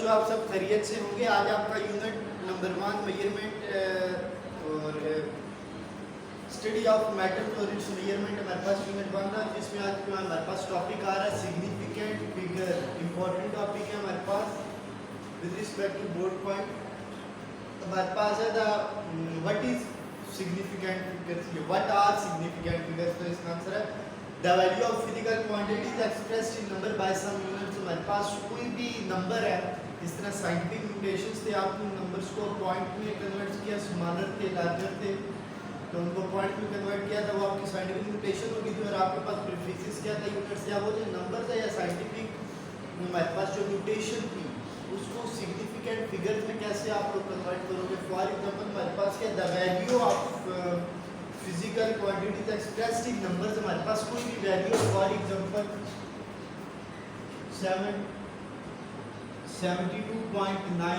आप सब खैरियत से होंगे। आज आपका यूनिट नंबर 1 मेजरमेंट और study of metal Florence measurement हमारे पास यूनिट बन रहा है, जिसमें आज हमारे पास टॉपिक आ रहा है सिग्निफिकेंट फिगर। इंपॉर्टेंट टॉपिक है हमारे पास with respect to board point. हमारे पास है the what is significant figures, what are significant figures. तो इसका आंसर है the value of physical quantities expressed in number by some units. हमारे पास कोई भी नंबर है, इस तरह साइंटिफिक नोटेशंस थे, आप उन नंबर्स को पॉइंट में कन्वर्ट किया, स्मॉलर थे लार्जर थे तो उनको पॉइंट में कन्वर्ट किया था, वो आपकी साइंटिफिक नोटेशन होगी थी। और आपके पास प्रीफिक्सेस क्या था यूनिट्स, या वो जो नंबर था या साइंटिफिक हमारे पास जो नोटेशन थी उसको सिग्निफिकेंट फिगर्स में कैसे आप लोग कन्वर्ट करोगे। फॉर एग्जांपल हमारे पास क्या the value of physical quantities expressed in numbers. हमारे पास कोई भी value, for example 72.9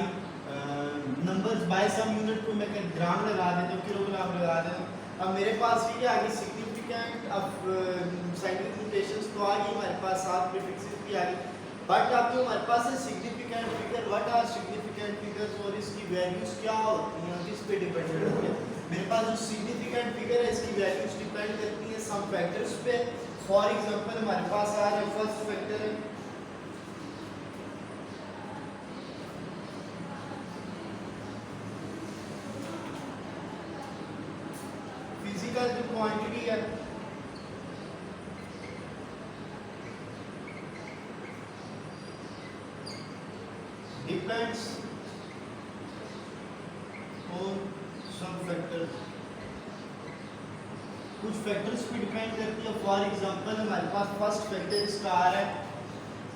numbers by some unit को मैं ग्राम लगा देता हूँ, किलोग्राम लगा देता हूँ। अब मेरे पास ये आ गई सिग्निफिकेंट ऑफ साइंटिफिक नोटेशंस तो आ गई हमारे पास, साथ प्रीफिक्सेस भी आ गई। बट अब जो हमारे पास है significant figure, what are significant figures और इसकी वैल्यूज क्या होती हैं, किस पे डिपेंडेंट होती है। मेरे पास जो सिग्निफिकेंट फिगर है इसकी वैल्यूज डिपेंड करती हैं सम फैक्टर्स पे। फॉर एग्जांपल हमारे पास आ रहा है फर्स्ट फैक्टर है फिजिकल जो क्वांटिटी है डिपेंड्स ऑन सम फैक्टर्स, कुछ फैक्टर्स पे डिपेंड करती है। फॉर एग्जांपल हमारे पास फर्स्ट फैक्टर इसका आ रहा है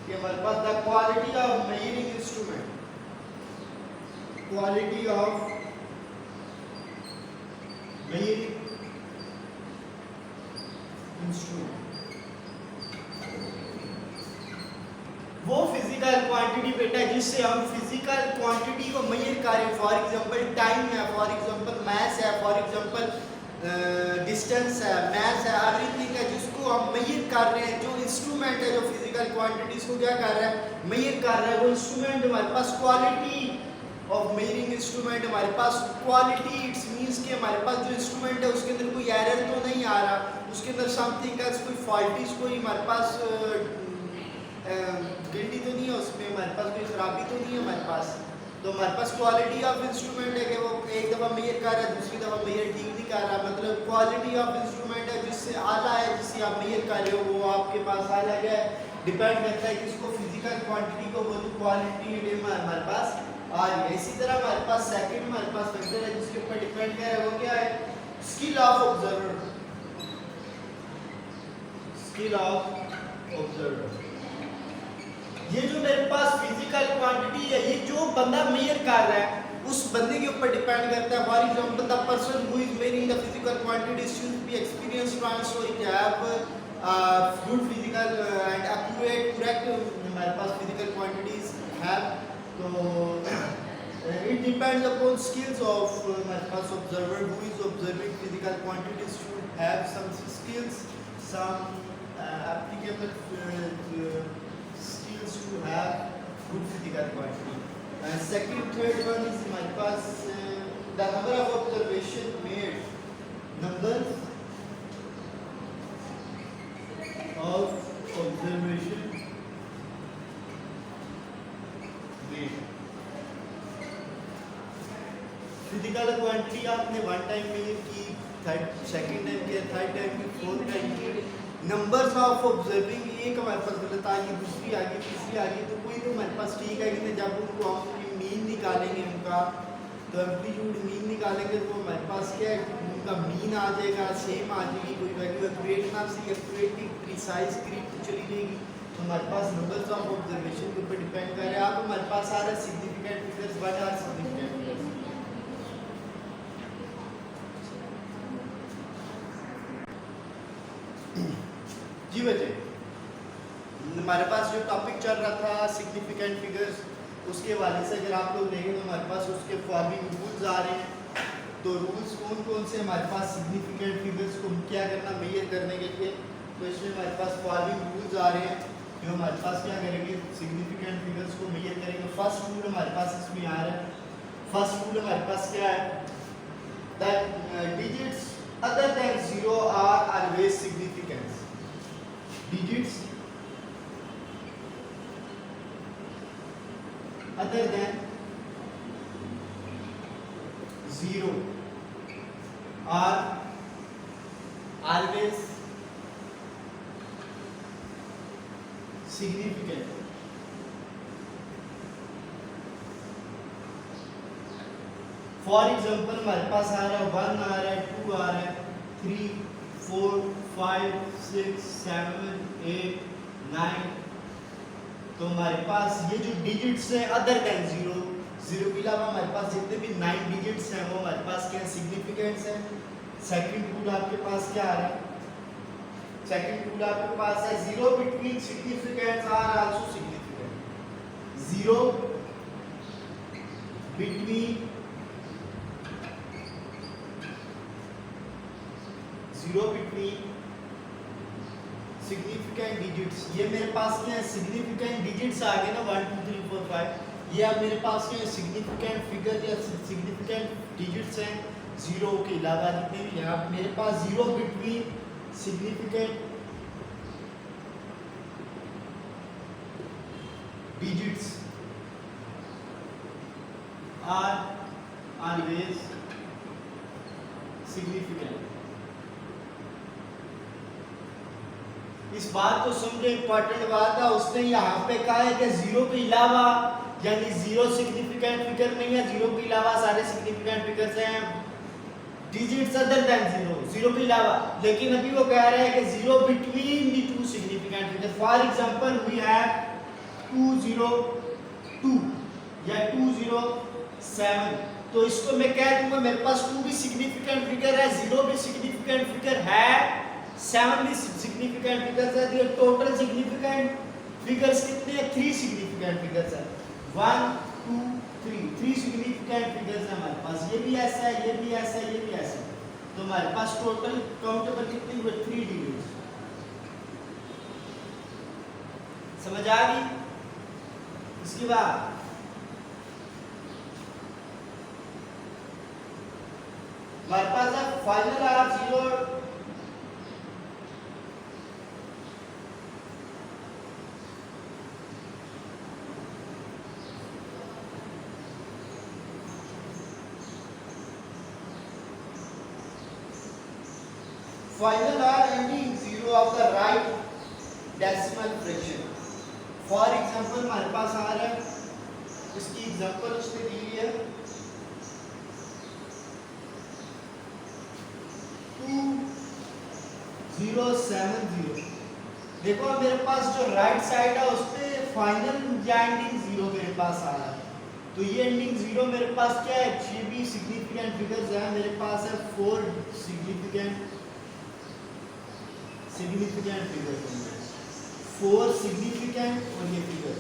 कि हमारे पास the quality of measuring instrument, quality of measuring instrument, वो फिजिकल क्वांटिटी बेटा जिससे हम फिजिकल क्वांटिटी को मेजर करें। फॉर एग्जांपल टाइम है, फॉर एग्जांपल मैथ है, फॉर एग्जांपल डिस्टेंस है, मैथ है, एवरीथिंग है जिसको हम मेजर कर रहे हैं। जो इंस्ट्रूमेंट है जो फिजिकल क्वांटिटीज को क्या कर रहा है, मेजर कर रहा है, वो इंस्ट्रूमेंट हमारे पास क्वालिटी ऑफ मेजरिंग इंस्ट्रूमेंट। हमारे पास क्वालिटी इट्स मींस कि हमारे पास जो इंस्ट्रूमेंट है उसके अंदर कोई एरर तो नहीं आ रहा, उसके अंदर समथिंग एल्स, कोई फॉल्टीज, कोई हमारे पास गिल्टी तो नहीं है, उसमें हमारे पास कोई खराबी तो नहीं है हमारे पास। तो हमारे पास क्वालिटी ऑफ इंस्ट्रूमेंट है कि वो एक दफ़ा मेजर कर रहा है, दूसरी दफ़ा मेजर ठीक नहीं कर रहा। मतलब क्वालिटी ऑफ इंस्ट्रूमेंट है जिससे आला है, जिससे आप मेजर कर रहे हो वो आपके पास आ जाएगा। डिपेंड करता है किसको, फिजिकल क्वांटिटी को, वो जो क्वालिटी हमारे पास आ रही है। इसी तरह हमारे पास सेकंड हमारे पास फैक्टर है जिसके ऊपर डिपेंड कर रहा है, वो क्या है, skill of observer, skill of observer. ये जो मेरे पास फिजिकल क्वांटिटी है, ये जो बंदा मेजर कर रहा है उस बंदे के ऊपर डिपेंड करता है। For example the person who is measuring the physical quantity should be experienced trans, so it have good physical and accurate correct हमारे पास फिजिकल क्वांटिटीज है। तो it depends upon skills of हमारे पास observer who is observing physical quantities should have some skills, some applicable skills to have good physical quantity. And second, third one is my pass the number of observation made, number of observation made. Physical quantity आपने one time major की, second time किया, third time की, fourth time की। Numbers of observing एक हमारे पास गलत आ गई, दूसरी आ गई, तीसरी आ गई, तो कोई तो हमारे पास ठीक है कि जब उनको हम मीन निकालेंगे उनका, तो एम्पलीट्यूड मीन निकालेंगे तो हमारे पास क्या है, उनका मीन आ जाएगा, सेम आ जाएगी, कोई वैल्यू एक्यूरेट ना सी एक्यूरेट की प्रिसाइज करीब चली जाएगी। तो हमारे पास नंबर्स ऑफ ऑब्जर्वेशन के ऊपर डिपेंड कर रहा है। अब हमारे पास आ रहा है significant figures, what are significant figures. जी बच्चे, हमारे पास जो टॉपिक चल रहा था सिग्निफिकेंट फिगर्स, उसके हवाले से अगर आप लोग देखें तो हमारे पास उसके फॉलोइंग रूल्स आ रहे हैं। तो रूल्स कौन कौन से हमारे पास सिग्निफिकेंट फिगर्स को क्या करना मेजर करने के लिए, तो इसमें हमारे पास फॉलोइंग रूल्स आ रहे हैं जो हमारे पास क्या करेंगे, सिग्निफिकेंट फिगर्स को मेजर करेंगे। फर्स्ट रूल हमारे पास इसमें आ रहा है। फर्स्ट रूल हमारे पास क्या है, that digits other than 0 are always significant. Digits other than 0 are always significant. For example हमारे पास आ रहा है 1 आ रहा है, 2 आ रहा है, 3 4 5 6 7 8 9। तो हमारे पास ये जो डिजिट्स हैं अदर देन 0 के अलावा हमारे पास जितने भी 9 डिजिट्स हैं वो हमारे पास क्या सिग्निफिकेंट्स हैं। सेकंड रूल आपके पास क्या आ रहा है, सेकंड रूल आपके पास है 0 between significants are also significant. 0 between 0 between significant digits, ये मेरे पास क्या है सिग्निफिकेंट डिजिट्स आ गए ना 1 2 3 4 5, ये अब मेरे पास क्या है सिग्निफिकेंट फिगर या सिग्निफिकेंट डिजिट्स हैं 0 के अलावा जितने भी यहाँ मेरे पास 0 between significant digits are always significant। इस बात को समझे, इंपॉर्टेंट बात है। उसने यहाँ पे कहा है कि 0 के अलावा, यानी 0 सिग्निफिकेंट फिगर नहीं है, 0 के अलावा सारे सिग्निफिकेंट फिगर्स हैं डिजिट्स अदर देन 0 के अलावा। लेकिन अभी वो कह रहा है कि 0 between the two significant figure. For example we have 202 या 207, तो इसको मैं कह दूंगा मेरे पास 2 भी सिग्निफिकेंट फिगर है, 0 भी सिग्निफिकेंट फिगर है, 7 भी सिग्निफिकेंट फिगर्स है। तो टोटल सिग्निफिकेंट फिगर्स कितने हैं, 3 सिग्निफिकेंट फिगर्स है। 1 2 3 सिग्निफिकेंट फिगर्स है हमारे पास। ये भी ऐसा है, ये भी ऐसा है, ये भी ऐसा है। तो हमारे पास टोटल काउंटेबल कितनी हुए 3 डिजिट्स। समझ आ गई? इसके बाद हमारे पास है final or 0 final or ending 0 of the right decimal fraction. For example हमारे पास आ रहा है, इसकी एग्जांपल उसने दी हुई है 2070। देखो मेरे पास जो राइट साइड है उस पे फाइनल या एंडिंग 0 मेरे पास आ रहा है। तो ये एंडिंग 0 मेरे पास क्या है, ये भी सिग्निफिकेंट फिगर्स है। मेरे पास है 4 सिग्निफिकेंट फिगर्स हैं, 4 सिग्निफिकेंट और ये फिगर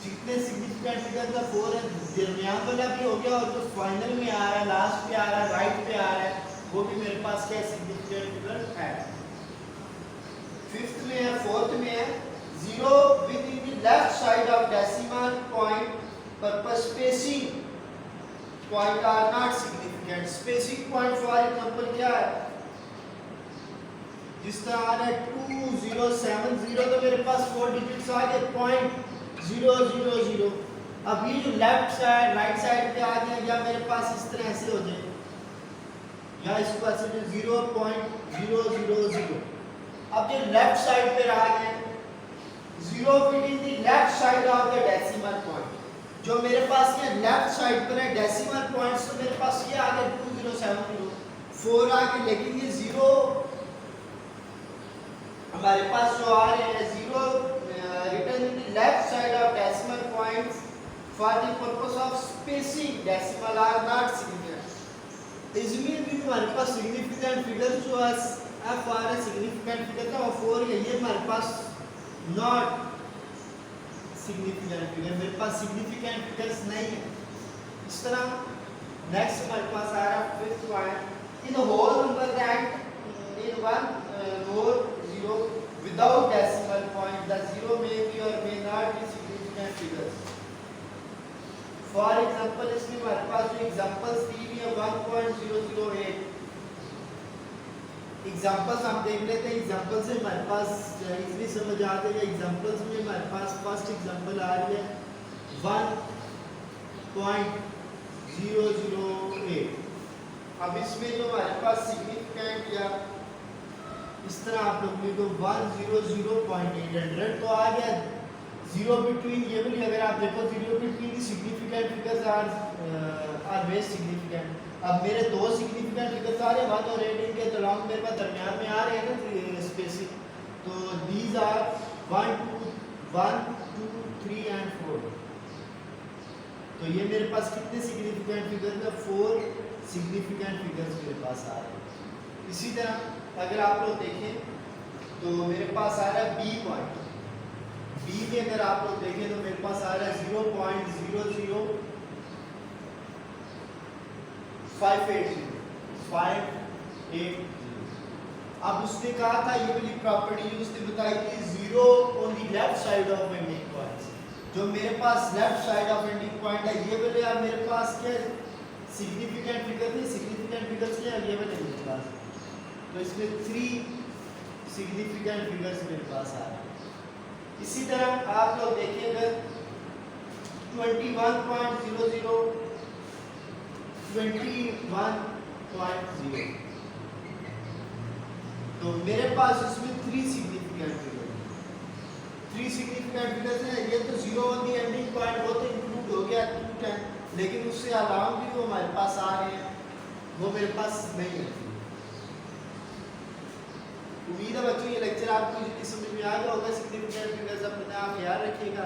जितने सिग्निफिकेंट फिगर का 4 है, दरमियान वाला भी हो गया और जो फाइनल में आ रहा है, लास्ट पे आ रहा है, राइट पे आ रहा है, वो भी मेरे पास क्या सिग्निफिकेंट फिगर है। फिफ्थ में है, फोर्थ में है 0 within the left side of decimal point purpose spacing point are not significant. Spacing point for example क्या है, जिस तरह आ रहा है 2070, तो मेरे पास 4 डिजिट्स आ गए, 0.000। अब ये जो लेफ्ट साइड राइट साइड पे आ गया, या मेरे पास इस तरह ऐसे हो जाए, या इसको ऐसे 0.000। अब ये लेफ्ट साइड पे आ गए 0 fit in the left side of the decimal point. जो मेरे पास ये लेफ्ट साइड पर है डेसिमल पॉइंट्स, तो मेरे पास ये आ गया 2070, 4 आ गए। लेकिन ये 0 हमारे पास जो आ रहे हैं 0 written in the left side of decimal points for the purpose of spacing decimal are not significant. इसमें भी हमारे पास सिग्निफिकेंट फिगर जो है एफ आर है, सिग्निफिकेंट फिगर था, और 4 है, ये हमारे पास नॉट सिग्निफिकेंट फिगर, मेरे पास सिग्निफिकेंट फिगर्स नहीं है। इस तरह नेक्स्ट हमारे पास आ रहा है fifth point, in whole number that in one row 0 without decimal point the 0 may be or may not be significant figures। For example इसमें हमारे पास जो एग्जांपल्स दी हुई है 1.008 एग्जांपल्स हम देख लेते हैं। एग्जांपल से हमारे पास इजीली समझ आते हैं। एग्जांपल्स में हमारे पास फर्स्ट एग्जांपल आ रही है 1.008। अब इसमें जो हमारे पास सिग्निफिकेंट या इस तरह आप लोग लिखो 100.800 तो आ गया। जीरो बिटवीन ये भी अगर आप देखो zero between the significant figures are very significant. अब मेरे दो सिग्निफिकेंट फिगर्स आ रहे हैं 1 और 8 इनके दरमियान मेरे पास दरमियान में आ रहे हैं ना स्पेसिंग, तो दीज आर 1 2 3 एंड 4। तो ये मेरे पास कितने सिग्निफिकेंट फिगर्स है? 4 सिग्निफिकेंट फिगर्स मेरे पास आ रहे हैं। इसी तरह अगर आप लोग देखें तो मेरे पास आ रहा है बी पॉइंट। बी में अगर आप लोग देखें तो मेरे पास आ रहा है 0.00580। अब उसने कहा था ये वाली प्रॉपर्टी उसने बताई थी zero on the left side of ending points. जो मेरे पास left side of ending point है ये वाले अब मेरे पास क्या सिग्निफिकेंट फिगर नहीं, सिग्निफिकेंट फिगर्स क्या है ये वाले मेरे पास। तो इसमें 3 सिग्निफिकेंट फिगर्स मेरे पास आ रहे हैं। इसी तरह आप लोग देखिए अगर 21.00 21.0 तो मेरे पास इसमें 3 सिग्निफिकेंट फिगर्स हैं। ये तो zero on the ending point वो तो इंक्लूड हो गया 210, लेकिन उससे अलावा भी वो हमारे पास आ रहे हैं, वो मेरे पास नहीं है। उम्मीद है बच्चों ये लेक्चर आपको समझ में आ गया होगा। सिग्निफिकेंट फिगर्स अपना आप याद रखिएगा।